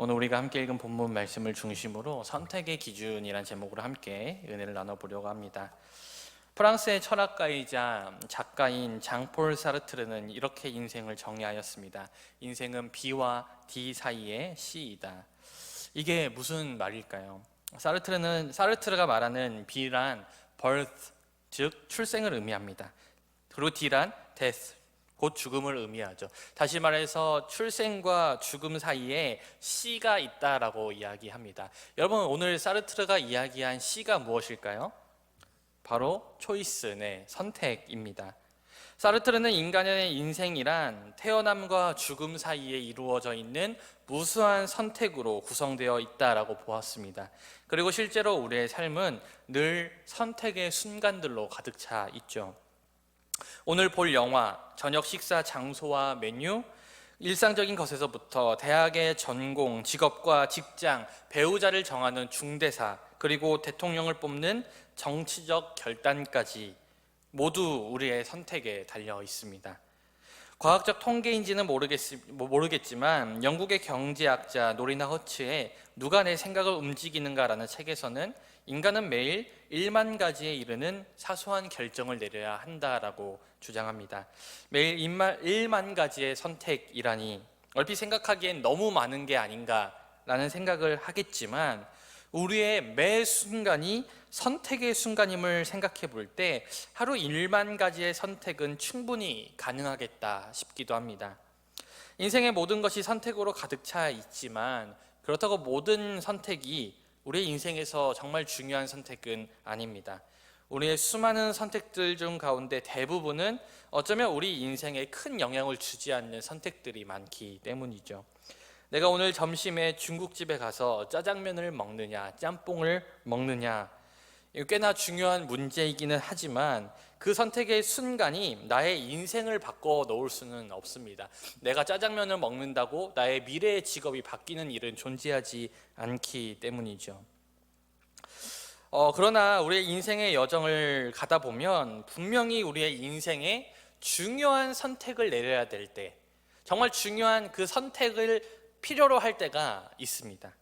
오늘 우리가 함께 읽은 본문 말씀을 중심으로 선택의 기준이란 제목으로 함께 은혜를 나눠보려고 합니다. 프랑스의 철학가이자 작가인 장폴 사르트르는 이렇게 인생을 정의하였습니다. 인생은 B와 D 사이의 C이다. 이게 무슨 말일까요? 사르트르가 말하는 B란 birth, 즉 출생을 의미합니다. 그리고 D란 death, 곧 죽음을 의미하죠. 다시 말해서 출생과 죽음 사이에 C가 있다라고 이야기합니다. 여러분, 오늘 사르트르가 이야기한 C가 무엇일까요? 바로 초이스, 선택입니다. 사르트르는 인간의 인생이란 태어남과 죽음 사이에 이루어져 있는 무수한 선택으로 구성되어 있다라고 보았습니다. 그리고 실제로 우리의 삶은 늘 선택의 순간들로 가득 차 있죠. 오늘 볼 영화, 저녁 식사 장소와 메뉴, 일상적인 것에서부터 대학의 전공, 직업과 직장, 배우자를 정하는 중대사, 그리고 대통령을 뽑는 정치적 결단까지 모두 우리의 선택에 달려 있습니다. 과학적 통계인지는 모르겠지만 영국의 경제학자 노리나 허츠의 누가 내 생각을 움직이는가라는 책에서는 인간은 매일 1만 가지에 이르는 사소한 결정을 내려야 한다라고 주장합니다. 매일 1만 가지의 선택이라니 얼핏 생각하기엔 너무 많은 게 아닌가라는 생각을 하겠지만 우리의 매 순간이 선택의 순간임을 생각해 볼 때 하루 1만 가지의 선택은 충분히 가능하겠다 싶기도 합니다. 인생의 모든 것이 선택으로 가득 차 있지만 그렇다고 모든 선택이 우리의 인생에서 정말 중요한 선택은 아닙니다. 우리의 수많은 선택들 중 가운데 대부분은 어쩌면 우리 인생에 큰 영향을 주지 않는 선택들이 많기 때문이죠. 내가 오늘 점심에 중국집에 가서 짜장면을 먹느냐 짬뽕을 먹느냐, 꽤나 중요한 문제이기는 하지만 그 선택의 순간이 나의 인생을 바꿔 놓을 수는 없습니다. 내가 짜장면을 먹는다고 나의 미래의 직업이 바뀌는 일은 존재하지 않기 때문이죠. 그러나 우리의 인생의 여정을 가다 보면 분명히 우리의 인생에 중요한 선택을 내려야 될 때, 정말 중요한 그 선택을 필요로 할 때가 있습니다.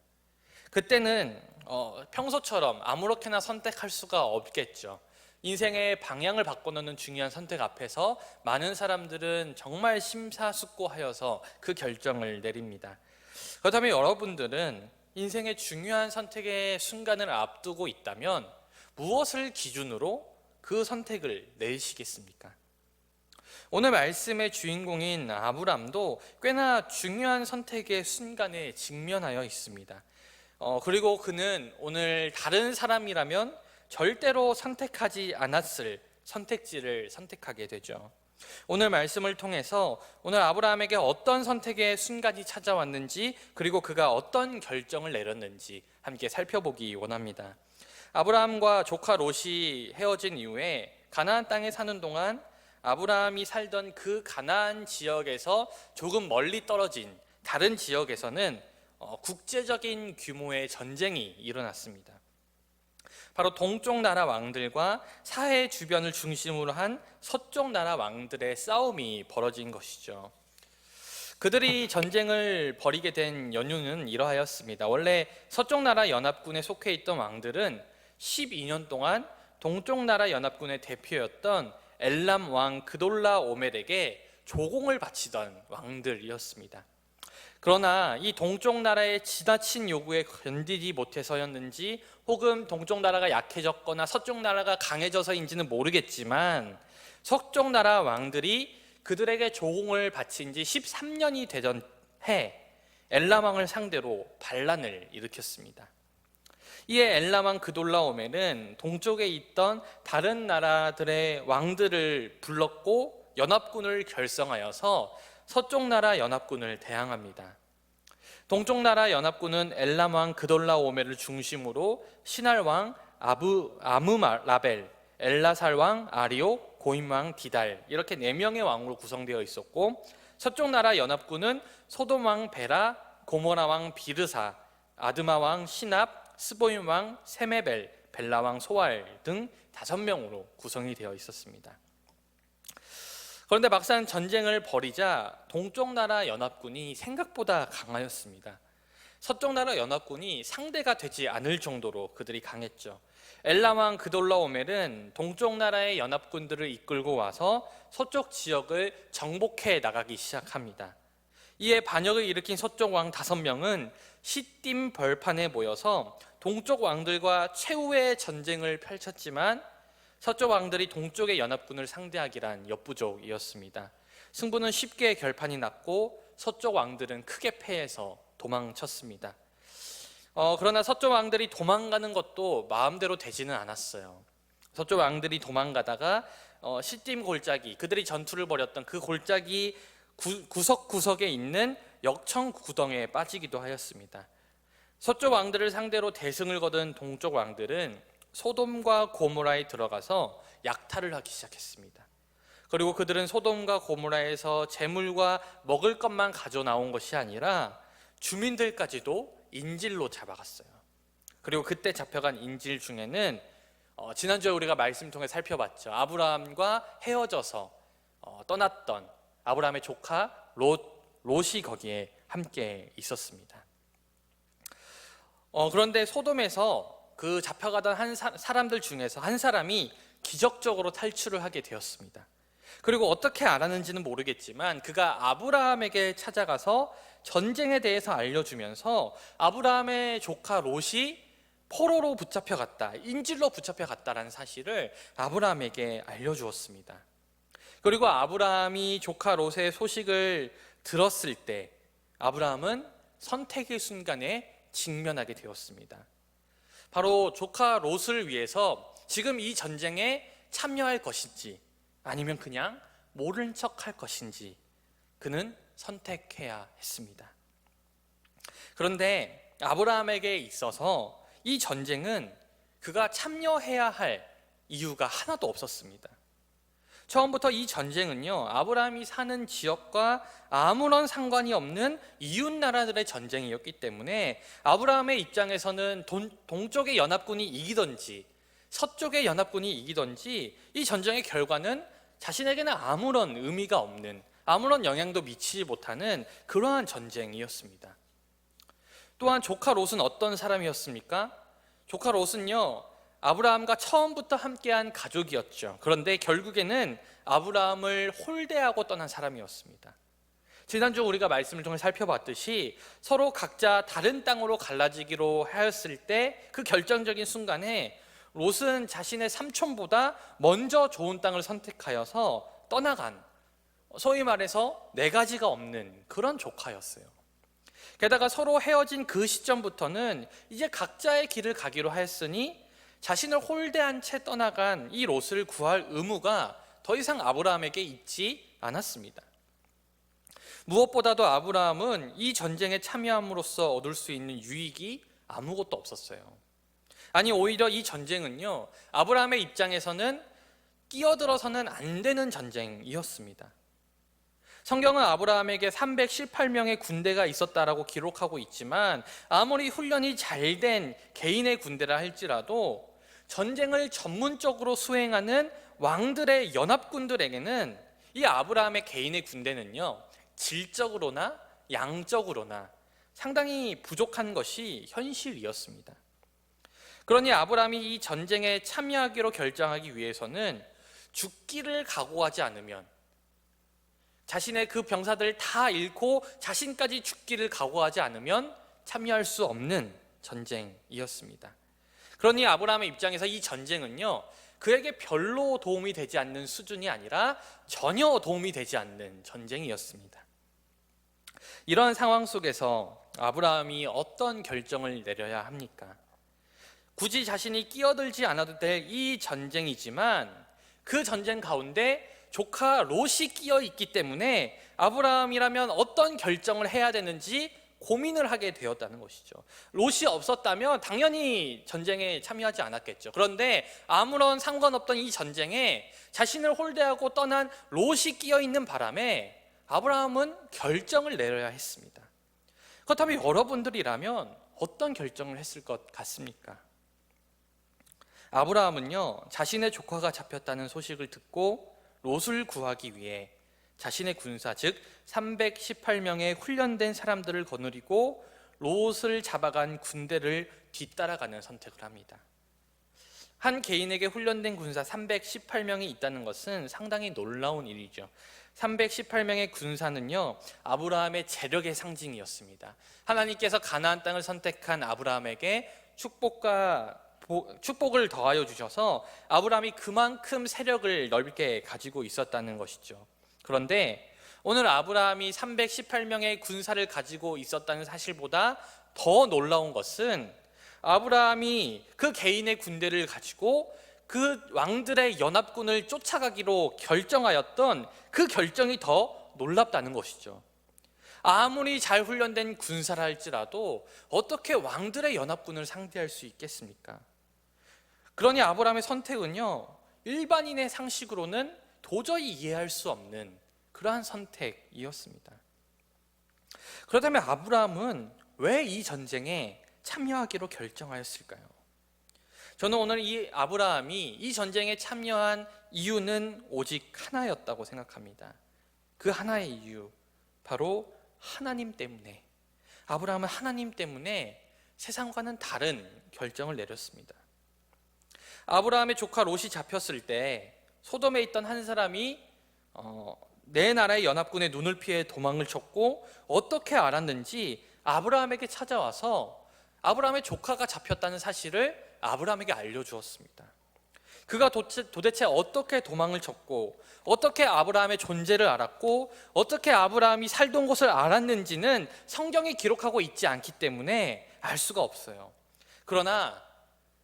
그때는 평소처럼 아무렇게나 선택할 수가 없겠죠. 인생의 방향을 바꿔놓는 중요한 선택 앞에서 많은 사람들은 정말 심사숙고하여서 그 결정을 내립니다. 그렇다면 여러분들은 인생의 중요한 선택의 순간을 앞두고 있다면 무엇을 기준으로 그 선택을 내리시겠습니까? 오늘 말씀의 주인공인 아브람도 꽤나 중요한 선택의 순간에 직면하여 있습니다. 그리고 그는 오늘 다른 사람이라면 절대로 선택하지 않았을 선택지를 선택하게 되죠. 오늘 말씀을 통해서 오늘 아브라함에게 어떤 선택의 순간이 찾아왔는지, 그리고 그가 어떤 결정을 내렸는지 함께 살펴보기 원합니다. 아브라함과 조카 롯이 헤어진 이후에 가나안 땅에 사는 동안 아브라함이 살던 그 가나안 지역에서 조금 멀리 떨어진 다른 지역에서는 국제적인 규모의 전쟁이 일어났습니다. 바로 동쪽 나라 왕들과 사해 주변을 중심으로 한 서쪽 나라 왕들의 싸움이 벌어진 것이죠. 그들이 전쟁을 벌이게 된 연유는 이러하였습니다. 원래 서쪽 나라 연합군에 속해 있던 왕들은 12년 동안 동쪽 나라 연합군의 대표였던 엘람 왕 그돌라 오멜에게 조공을 바치던 왕들이었습니다. 그러나 이 동쪽 나라의 지나친 요구에 견디지 못해서였는지, 혹은 동쪽 나라가 약해졌거나 서쪽 나라가 강해져서인지는 모르겠지만 서쪽 나라 왕들이 그들에게 조공을 바친 지 13년이 되던 해 엘람 왕을 상대로 반란을 일으켰습니다. 이에 엘람 왕 그돌라오멜은 동쪽에 있던 다른 나라들의 왕들을 불렀고 연합군을 결성하여서 서쪽 나라 연합군을 대항합니다. 동쪽 나라 연합군은 엘람 왕 그돌라오멜을 중심으로 신할 왕 아므라벨, 엘라살 왕 아리오, 고임 왕 디달, 이렇게 4명의 왕으로 구성되어 있었고, 서쪽 나라 연합군은 소돔 왕 베라, 고모라 왕 비르사, 아드마 왕 시납, 스보임 왕 세메벨, 벨라 왕 소알 등 5명으로 구성이 되어 있었습니다. 그런데 막상 전쟁을 벌이자 동쪽 나라 연합군이 생각보다 강하였습니다. 서쪽 나라 연합군이 상대가 되지 않을 정도로 그들이 강했죠. 엘람 왕 그돌라오멜은 동쪽 나라의 연합군들을 이끌고 와서 서쪽 지역을 정복해 나가기 시작합니다. 이에 반역을 일으킨 서쪽 왕 5명은 시딤 벌판에 모여서 동쪽 왕들과 최후의 전쟁을 펼쳤지만 서쪽 왕들이 동쪽의 연합군을 상대하기란 역부족이었습니다. 승부는 쉽게 결판이 났고 서쪽 왕들은 크게 패해서 도망쳤습니다. 그러나 서쪽 왕들이 도망가는 것도 마음대로 되지는 않았어요. 서쪽 왕들이 도망가다가 시딤 골짜기, 그들이 전투를 벌였던 그 골짜기 구석구석에 있는 역청 구덩이에 빠지기도 하였습니다. 서쪽 왕들을 상대로 대승을 거둔 동쪽 왕들은 소돔과 고모라에 들어가서 약탈을 하기 시작했습니다. 그리고 그들은 소돔과 고모라에서 재물과 먹을 것만 가져 나온 것이 아니라 주민들까지도 인질로 잡아갔어요. 그리고 그때 잡혀간 인질 중에는 지난주에 우리가 말씀 통해 살펴봤죠. 아브라함과 헤어져서 떠났던 아브라함의 조카 롯이 거기에 함께 있었습니다. 그런데 소돔에서 그 잡혀가던 사람들 중에서 한 사람이 기적적으로 탈출을 하게 되었습니다. 그리고 어떻게 알았는지는 모르겠지만 그가 아브라함에게 찾아가서 전쟁에 대해서 알려주면서 아브라함의 조카 롯이 포로로 붙잡혀갔다, 인질로 붙잡혀갔다라는 사실을 아브라함에게 알려주었습니다. 그리고 아브라함이 조카 롯의 소식을 들었을 때 아브라함은 선택의 순간에 직면하게 되었습니다. 바로 조카 롯을 위해서 지금 이 전쟁에 참여할 것인지 아니면 그냥 모른 척 할 것인지 그는 선택해야 했습니다. 그런데 아브라함에게 있어서 이 전쟁은 그가 참여해야 할 이유가 하나도 없었습니다. 처음부터 이 전쟁은요, 아브라함이 사는 지역과 아무런 상관이 없는 이웃 나라들의 전쟁이었기 때문에 아브라함의 입장에서는 동쪽의 연합군이 이기든지 서쪽의 연합군이 이기든지 이 전쟁의 결과는 자신에게는 아무런 의미가 없는, 아무런 영향도 미치지 못하는 그러한 전쟁이었습니다. 또한 조카 롯은 어떤 사람이었습니까? 조카 롯은요, 아브라함과 처음부터 함께한 가족이었죠. 그런데 결국에는 아브라함을 홀대하고 떠난 사람이었습니다. 지난주 우리가 말씀을 통해 살펴봤듯이 서로 각자 다른 땅으로 갈라지기로 하였을 때 그 결정적인 순간에 롯은 자신의 삼촌보다 먼저 좋은 땅을 선택하여서 떠나간, 소위 말해서 네 가지가 없는 그런 조카였어요. 게다가 서로 헤어진 그 시점부터는 이제 각자의 길을 가기로 하였으니 자신을 홀대한 채 떠나간 이 롯을 구할 의무가 더 이상 아브라함에게 있지 않았습니다. 무엇보다도 아브라함은 이 전쟁에 참여함으로써 얻을 수 있는 유익이 아무것도 없었어요. 아니, 오히려 이 전쟁은요, 아브라함의 입장에서는 끼어들어서는 안 되는 전쟁이었습니다. 성경은 아브라함에게 318명의 군대가 있었다라고 기록하고 있지만 아무리 훈련이 잘 된 개인의 군대라 할지라도 전쟁을 전문적으로 수행하는 왕들의 연합군들에게는 이 아브라함의 개인의 군대는요, 질적으로나 양적으로나 상당히 부족한 것이 현실이었습니다. 그러니 아브라함이 이 전쟁에 참여하기로 결정하기 위해서는 죽기를 각오하지 않으면, 자신의 그 병사들을 다 잃고 자신까지 죽기를 각오하지 않으면 참여할 수 없는 전쟁이었습니다. 그러니 아브라함의 입장에서 이 전쟁은요, 그에게 별로 도움이 되지 않는 수준이 아니라 전혀 도움이 되지 않는 전쟁이었습니다. 이런 상황 속에서 아브라함이 어떤 결정을 내려야 합니까? 굳이 자신이 끼어들지 않아도 될 이 전쟁이지만 그 전쟁 가운데 조카 롯이 끼어 있기 때문에 아브라함이라면 어떤 결정을 해야 되는지 고민을 하게 되었다는 것이죠. 롯이 없었다면 당연히 전쟁에 참여하지 않았겠죠. 그런데 아무런 상관없던 이 전쟁에 자신을 홀대하고 떠난 롯이 끼어 있는 바람에 아브라함은 결정을 내려야 했습니다. 그렇다면 여러분들이라면 어떤 결정을 했을 것 같습니까? 아브라함은요, 자신의 조카가 잡혔다는 소식을 듣고 롯을 구하기 위해 자신의 군사, 즉 318명의 훈련된 사람들을 거느리고 롯을 잡아간 군대를 뒤따라가는 선택을 합니다. 한 개인에게 훈련된 군사 318명이 있다는 것은 상당히 놀라운 일이죠. 318명의 군사는요, 아브라함의 재력의 상징이었습니다. 하나님께서 가나안 땅을 선택한 아브라함에게 축복을 더하여 주셔서 아브라함이 그만큼 세력을 넓게 가지고 있었다는 것이죠. 그런데 오늘 아브라함이 318명의 군사를 가지고 있었다는 사실보다 더 놀라운 것은 아브라함이 그 개인의 군대를 가지고 그 왕들의 연합군을 쫓아가기로 결정하였던 그 결정이 더 놀랍다는 것이죠. 아무리 잘 훈련된 군사라 할지라도 어떻게 왕들의 연합군을 상대할 수 있겠습니까? 그러니 아브라함의 선택은요, 일반인의 상식으로는 도저히 이해할 수 없는 그러한 선택이었습니다. 그렇다면 아브라함은 왜 이 전쟁에 참여하기로 결정하였을까요? 저는 오늘 이 아브라함이 이 전쟁에 참여한 이유는 오직 하나였다고 생각합니다. 그 하나의 이유, 바로 하나님 때문에. 아브라함은 하나님 때문에 세상과는 다른 결정을 내렸습니다. 아브라함의 조카 롯이 잡혔을 때 소돔에 있던 한 사람이 내 나라의 연합군의 눈을 피해 도망을 쳤고, 어떻게 알았는지 아브라함에게 찾아와서 아브라함의 조카가 잡혔다는 사실을 아브라함에게 알려주었습니다. 그가 도대체 어떻게 도망을 쳤고, 어떻게 아브라함의 존재를 알았고, 어떻게 아브라함이 살던 곳을 알았는지는 성경이 기록하고 있지 않기 때문에 알 수가 없어요. 그러나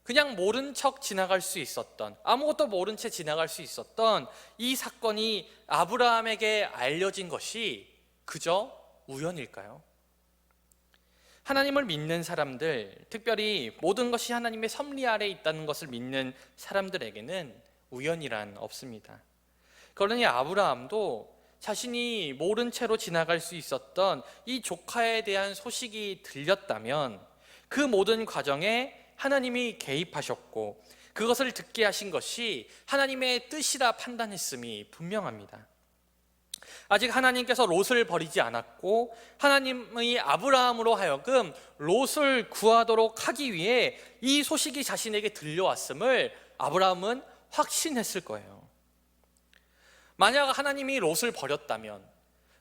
그냥 모른 척 지나갈 수 있었던, 아무것도 모른 채 지나갈 수 있었던 이 사건이 아브라함에게 알려진 것이 그저 우연일까요? 하나님을 믿는 사람들, 특별히 모든 것이 하나님의 섭리 아래 있다는 것을 믿는 사람들에게는 우연이란 없습니다. 그러니 아브라함도 자신이 모른 채로 지나갈 수 있었던 이 조카에 대한 소식이 들렸다면 그 모든 과정에 하나님이 개입하셨고, 그것을 듣게 하신 것이 하나님의 뜻이라 판단했음이 분명합니다. 아직 하나님께서 롯을 버리지 않았고, 하나님의 아브라함으로 하여금 롯을 구하도록 하기 위해 이 소식이 자신에게 들려왔음을 아브라함은 확신했을 거예요. 만약 하나님이 롯을 버렸다면,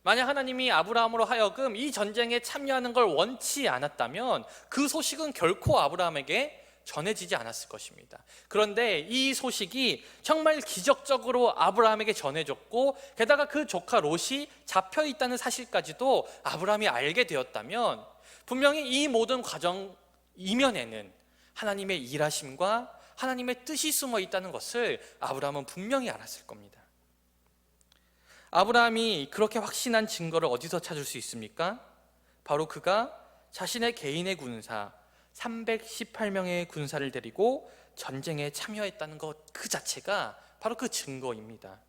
만약 하나님이 아브라함으로 하여금 이 전쟁에 참여하는 걸 원치 않았다면 그 소식은 결코 아브라함에게 전해지지 않았을 것입니다. 그런데 이 소식이 정말 기적적으로 아브라함에게 전해졌고, 게다가 그 조카 롯이 잡혀 있다는 사실까지도 아브라함이 알게 되었다면 분명히 이 모든 과정 이면에는 하나님의 일하심과 하나님의 뜻이 숨어 있다는 것을 아브라함은 분명히 알았을 겁니다. 아브라함이 그렇게 확신한 증거를 어디서 찾을 수 있습니까? 바로 그가 자신의 개인의 군사 318명의 군사를 데리고 전쟁에 참여했다는 것 그 자체가 바로 그 증거입니다.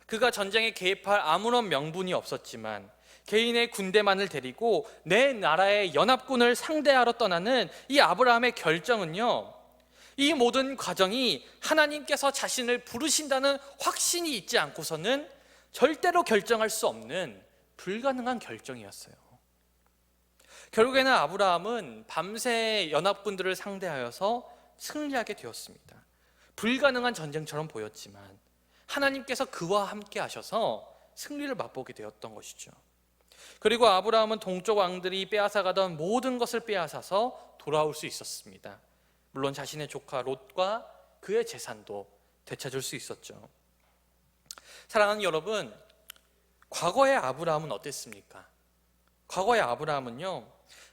그가 전쟁에 개입할 아무런 명분이 없었지만 개인의 군대만을 데리고 내 나라의 연합군을 상대하러 떠나는 이 아브라함의 결정은요, 이 모든 과정이 하나님께서 자신을 부르신다는 확신이 있지 않고서는 절대로 결정할 수 없는 불가능한 결정이었어요. 결국에는 아브라함은 밤새 연합군들을 상대하여서 승리하게 되었습니다. 불가능한 전쟁처럼 보였지만 하나님께서 그와 함께 하셔서 승리를 맛보게 되었던 것이죠. 그리고 아브라함은 동쪽 왕들이 빼앗아가던 모든 것을 빼앗아서 돌아올 수 있었습니다. 물론 자신의 조카 롯과 그의 재산도 되찾을 수 있었죠. 사랑하는 여러분, 과거의 아브라함은 어땠습니까? 과거의 아브라함은요,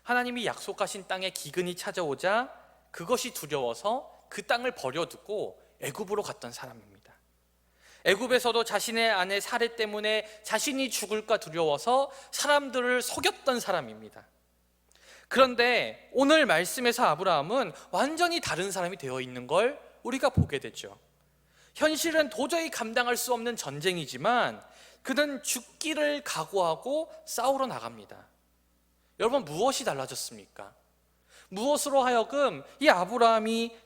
하나님이 약속하신 땅에 기근이 찾아오자 그것이 두려워서 그 땅을 버려두고 애굽으로 갔던 사람입니다. 애굽에서도 자신의 아내 사레 때문에 자신이 죽을까 두려워서 사람들을 속였던 사람입니다. 그런데 오늘 말씀에서 아브라함은 완전히 다른 사람이 되어 있는 걸 우리가 보게 되죠. 현실은 도저히 감당할 수 없는 전쟁이지만 그는 죽기를 각오하고 싸우러 나갑니다. 여러분, 무엇이 달라졌습니까? 무엇으로 하여금 이 아브라함이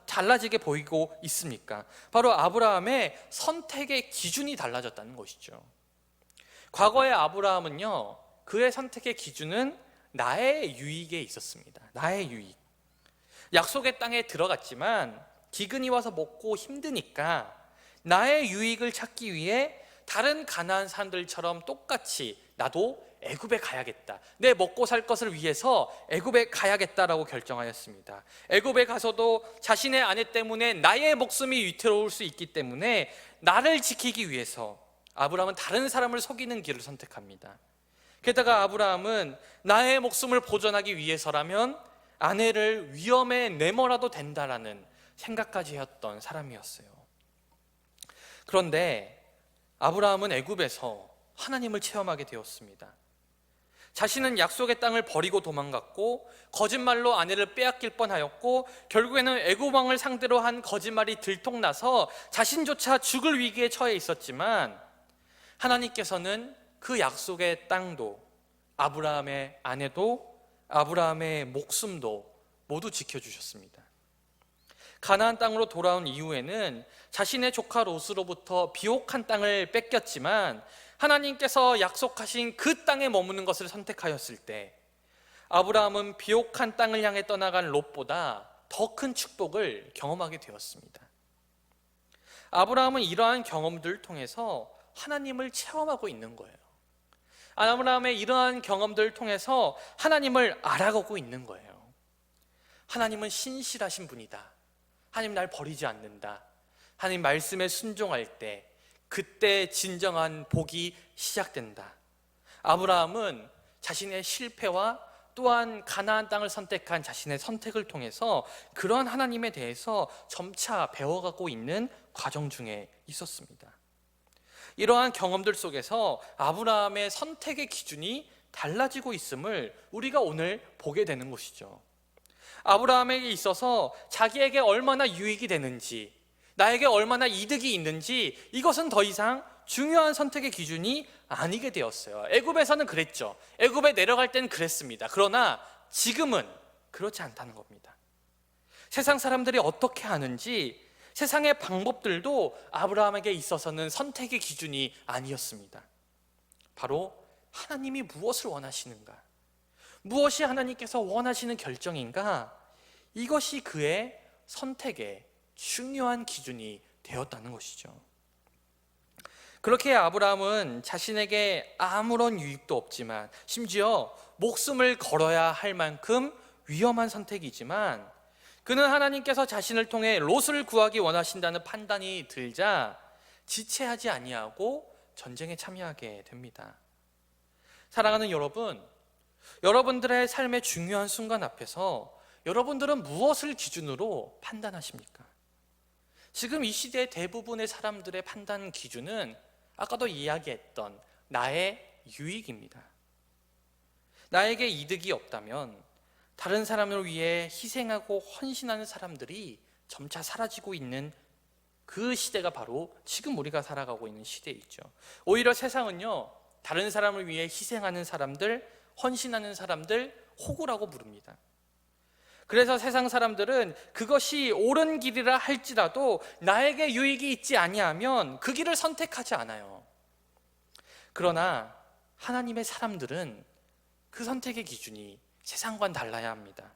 달라지게 보이고 있습니까? 바로 아브라함의 선택의 기준이 달라졌다는 것이죠. 과거의 아브라함은요, 그의 선택의 기준은 나의 유익에 있었습니다. 나의 유익. 약속의 땅에 들어갔지만 기근이 와서 먹고 힘드니까 나의 유익을 찾기 위해 다른 가나안 사람들처럼 똑같이 나도 애굽에 가야겠다. 내 먹고 살 것을 위해서 애굽에 가야겠다라고 결정하였습니다. 애굽에 가서도 자신의 아내 때문에 나의 목숨이 위태로울 수 있기 때문에 나를 지키기 위해서 아브라함은 다른 사람을 속이는 길을 선택합니다. 게다가 아브라함은 나의 목숨을 보존하기 위해서라면 아내를 위험에 내몰아도 된다라는 생각까지 했던 사람이었어요. 그런데 아브라함은 애굽에서 하나님을 체험하게 되었습니다. 자신은 약속의 땅을 버리고 도망갔고 거짓말로 아내를 빼앗길 뻔하였고 결국에는 애굽 왕을 상대로 한 거짓말이 들통나서 자신조차 죽을 위기에 처해 있었지만 하나님께서는 그 약속의 땅도 아브라함의 아내도 아브라함의 목숨도 모두 지켜주셨습니다. 가나안 땅으로 돌아온 이후에는 자신의 조카 롯으로부터 비옥한 땅을 뺏겼지만 하나님께서 약속하신 그 땅에 머무는 것을 선택하였을 때 아브라함은 비옥한 땅을 향해 떠나간 롯보다 더 큰 축복을 경험하게 되었습니다. 아브라함은 이러한 경험들을 통해서 하나님을 체험하고 있는 거예요. 아브라함의 이러한 경험들을 통해서 하나님을 알아가고 있는 거예요. 하나님은 신실하신 분이다. 하나님 날 버리지 않는다. 하나님 말씀에 순종할 때 그때 진정한 복이 시작된다. 아브라함은 자신의 실패와 또한 가나안 땅을 선택한 자신의 선택을 통해서 그러한 하나님에 대해서 점차 배워가고 있는 과정 중에 있었습니다. 이러한 경험들 속에서 아브라함의 선택의 기준이 달라지고 있음을 우리가 오늘 보게 되는 것이죠. 아브라함에게 있어서 자기에게 얼마나 유익이 되는지, 나에게 얼마나 이득이 있는지 이것은 더 이상 중요한 선택의 기준이 아니게 되었어요. 애굽에서는 그랬죠. 애굽에 내려갈 때는 그랬습니다. 그러나 지금은 그렇지 않다는 겁니다. 세상 사람들이 어떻게 하는지 세상의 방법들도 아브라함에게 있어서는 선택의 기준이 아니었습니다. 바로 하나님이 무엇을 원하시는가? 무엇이 하나님께서 원하시는 결정인가? 이것이 그의 선택의 중요한 기준이 되었다는 것이죠. 그렇게 아브라함은 자신에게 아무런 유익도 없지만 심지어 목숨을 걸어야 할 만큼 위험한 선택이지만 그는 하나님께서 자신을 통해 롯을 구하기 원하신다는 판단이 들자 지체하지 아니하고 전쟁에 참여하게 됩니다. 사랑하는 여러분, 여러분들의 삶의 중요한 순간 앞에서 여러분들은 무엇을 기준으로 판단하십니까? 지금 이 시대의 대부분의 사람들의 판단 기준은 아까도 이야기했던 나의 유익입니다. 나에게 이득이 없다면 다른 사람을 위해 희생하고 헌신하는 사람들이 점차 사라지고 있는 그 시대가 바로 지금 우리가 살아가고 있는 시대이죠. 오히려 세상은요, 다른 사람을 위해 희생하는 사람들, 헌신하는 사람들 호구라고 부릅니다. 그래서 세상 사람들은 그것이 옳은 길이라 할지라도 나에게 유익이 있지 아니하면 그 길을 선택하지 않아요. 그러나 하나님의 사람들은 그 선택의 기준이 세상과는 달라야 합니다.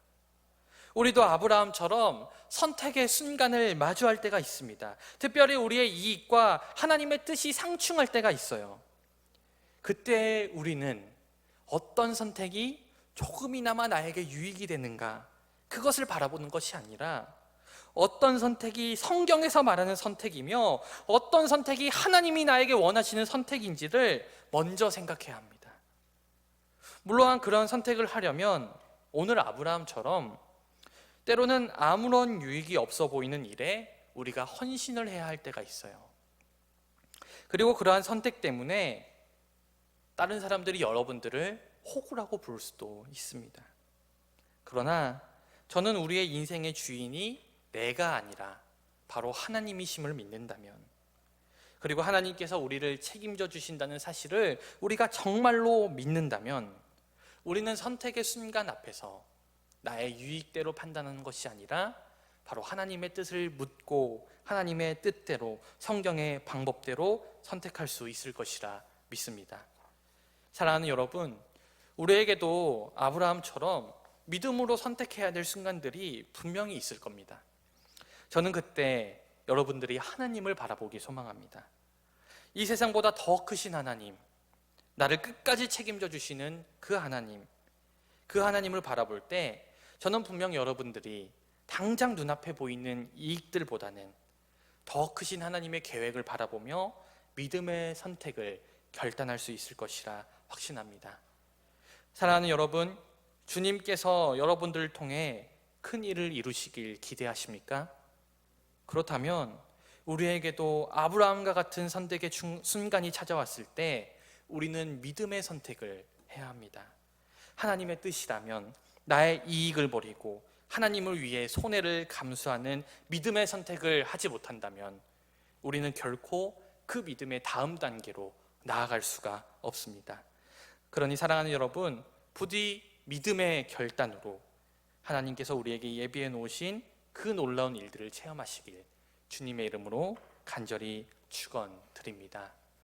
우리도 아브라함처럼 선택의 순간을 마주할 때가 있습니다. 특별히 우리의 이익과 하나님의 뜻이 상충할 때가 있어요. 그때 우리는 어떤 선택이 조금이나마 나에게 유익이 되는가, 그것을 바라보는 것이 아니라 어떤 선택이 성경에서 말하는 선택이며 어떤 선택이 하나님이 나에게 원하시는 선택인지를 먼저 생각해야 합니다. 물론 그런 선택을 하려면 오늘 아브라함처럼 때로는 아무런 유익이 없어 보이는 일에 우리가 헌신을 해야 할 때가 있어요. 그리고 그러한 선택 때문에 다른 사람들이 여러분들을 호구라고 부를 수도 있습니다. 그러나 저는 우리의 인생의 주인이 내가 아니라 바로 하나님이심을 믿는다면, 그리고 하나님께서 우리를 책임져 주신다는 사실을 우리가 정말로 믿는다면 우리는 선택의 순간 앞에서 나의 유익대로 판단하는 것이 아니라 바로 하나님의 뜻을 묻고 하나님의 뜻대로 성경의 방법대로 선택할 수 있을 것이라 믿습니다. 사랑하는 여러분, 우리에게도 아브라함처럼 믿음으로 선택해야 될 순간들이 분명히 있을 겁니다. 저는 그때 여러분들이 하나님을 바라보기 소망합니다. 이 세상보다 더 크신 하나님, 나를 끝까지 책임져 주시는 그 하나님을 바라볼 때 저는 분명 여러분들이 당장 눈앞에 보이는 이익들보다는 더 크신 하나님의 계획을 바라보며 믿음의 선택을 결단할 수 있을 것이라 확신합니다. 사랑하는 여러분, 주님께서 여러분들을 통해 큰 일을 이루시길 기대하십니까? 그렇다면 우리에게도 아브라함과 같은 선택의 순간이 찾아왔을 때 우리는 믿음의 선택을 해야 합니다. 하나님의 뜻이라면 나의 이익을 버리고 하나님을 위해 손해를 감수하는 믿음의 선택을 하지 못한다면 우리는 결코 그 믿음의 다음 단계로 나아갈 수가 없습니다. 그러니 사랑하는 여러분, 부디 믿음의 결단으로 하나님께서 우리에게 예비해 놓으신 그 놀라운 일들을 체험하시길 주님의 이름으로 간절히 축원드립니다.